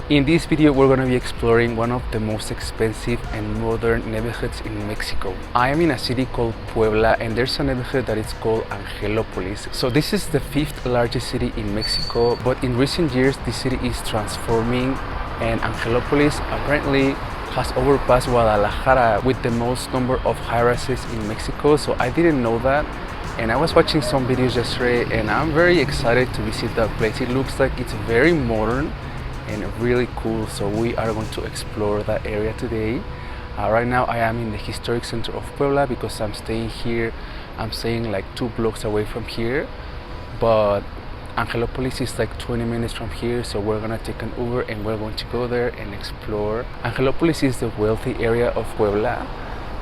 In this video, we're going to be exploring one of the most expensive and modern neighborhoods in Mexico. I am in a city called Puebla, and there's a neighborhood that is called Angelopolis. So this is the fifth largest city in Mexico, but in recent years, the city is transforming, and Angelopolis apparently has overpassed Guadalajara with the most number of high-rises in Mexico. So I didn't know that, and I was watching some videos yesterday, and I'm very excited to visit that place. It looks like it's very modern and really cool, so we are going to explore that area today. Right now I am in the historic center of Puebla because I'm staying here. I'm staying like 2 blocks away from here, but Angelopolis is like 20 minutes from here, so we're gonna take an Uber and we're going to go there and explore. Angelopolis is the wealthy area of Puebla,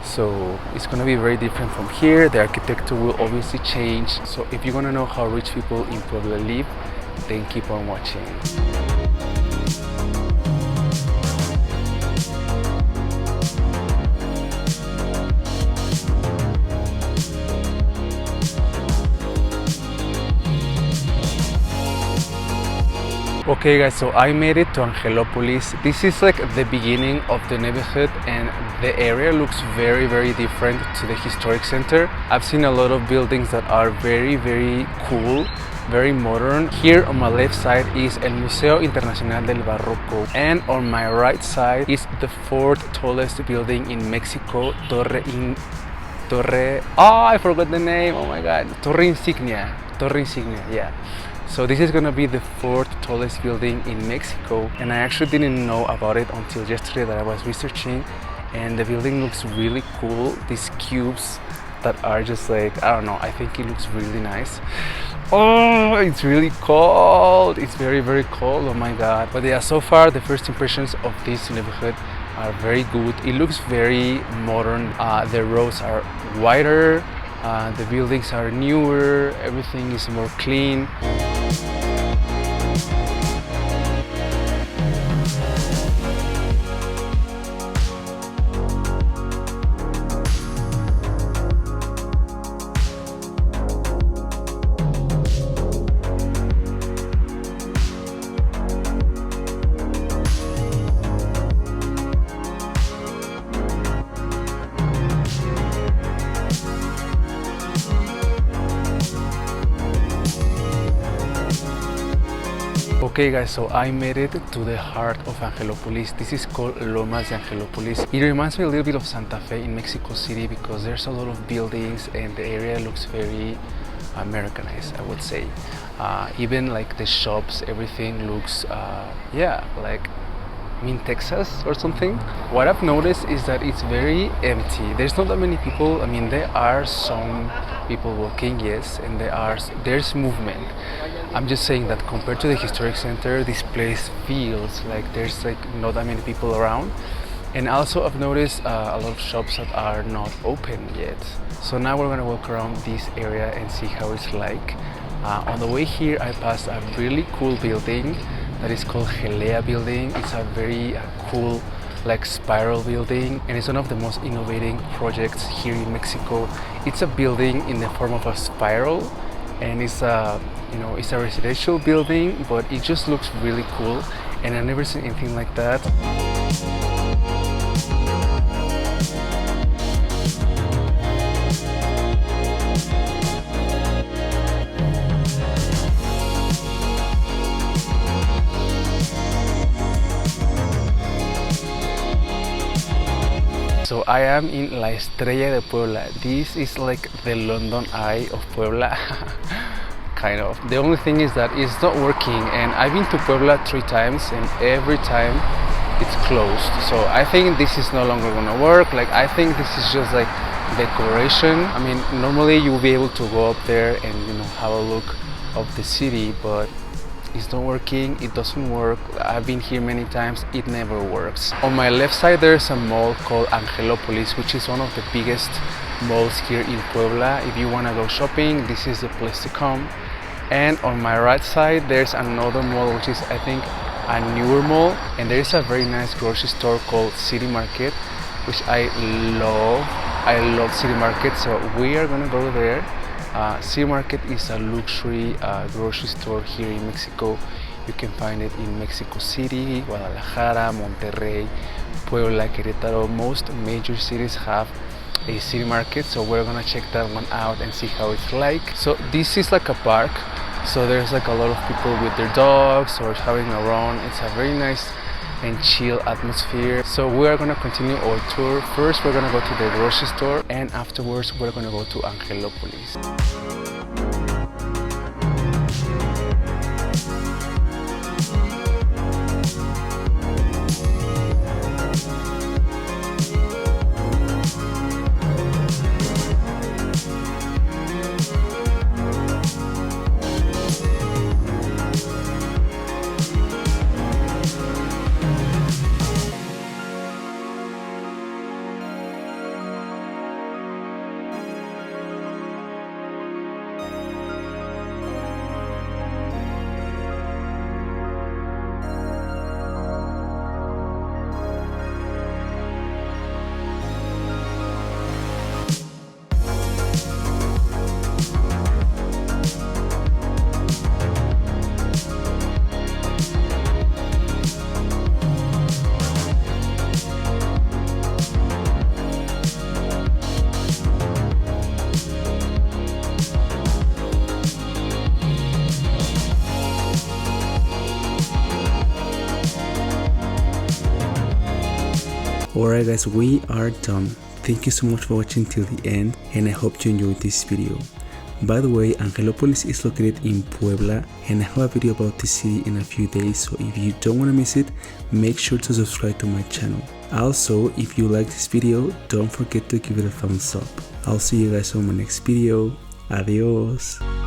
so it's gonna be very different from here. The architecture will obviously change, so if you wanna know how rich people in Puebla live, then keep on watching. Okay guys, so I made it to Angelopolis. This is like the beginning of the neighborhood, and the area looks very different to the historic center. I've seen a lot of buildings that are very cool, very modern. Here on my left side is El Museo Internacional del Barroco, and on my right side is the 4th tallest building in Mexico, I forgot the name, oh my god, Torre Insignia, yeah. So this is gonna be the 4th tallest building in Mexico, and I actually didn't know about it until yesterday that I was researching, and the building looks really cool. These cubes that are just like, I don't know, I think it looks really nice. Oh, it's really cold. It's very cold, oh my god. But yeah, so far the first impressions of this neighborhood are very good. It looks very modern. The roads are wider, the buildings are newer, everything is more clean. Okay guys, so I made it to the heart of Angelopolis. This is called Lomas de Angelopolis. It reminds me a little bit of Santa Fe in Mexico City because there's a lot of buildings and the area looks very Americanized, I would say. Even like the shops, everything looks, like in Texas or something. What I've noticed is that it's very empty. There's not that many people. I mean, there are some people walking, yes, and there's movement. I'm just saying that compared to the historic center, this place feels like there's like not that many people around. And also I've noticed a lot of shops that are not open yet. So now we're gonna walk around this area and see how it's like. On the way here, I passed a really cool building that is called Gelea building. It's a very cool like spiral building, and it's one of the most innovative projects here in Mexico. It's a building in the form of a spiral, and it's a residential building, but it just looks really cool, and I've never seen anything like that. So I am in La Estrella de Puebla. This is like the London Eye of Puebla. Kind of. The only thing is that it's not working, and I've been to Puebla 3 times and every time it's closed. So I think this is no longer gonna work. Like, I think this is just like decoration. I mean, normally you'll be able to go up there and have a look of the city, but it's not working. It doesn't work. I've been here many times. It never works. On my left side there's a mall called Angelopolis, which is one of the biggest malls here in Puebla. If you want to go shopping, this is the place to come. And on my right side there's another mall, which is I think a newer mall, and there is a very nice grocery store called City Market, which I love City Market, so we are gonna go there. City Market is a luxury grocery store here in Mexico. You can find it in Mexico City, Guadalajara, Monterrey, Puebla, Querétaro. Most major cities have a city market, so we're gonna check that one out and see how it's like. So this is like a park, so there's like a lot of people with their dogs or having a run. It's a very nice and chill atmosphere. So we are gonna continue our tour. First we're gonna go to the grocery store, and afterwards we're gonna go to Angelopolis. Alright guys, we are done. Thank you so much for watching till the end, and I hope you enjoyed this video. By the way, Angelopolis is located in Puebla, and I have a video about this city in a few days, so if you don't want to miss it, make sure to subscribe to my channel. Also, if you like this video, don't forget to give it a thumbs up. I'll see you guys on my next video. Adios!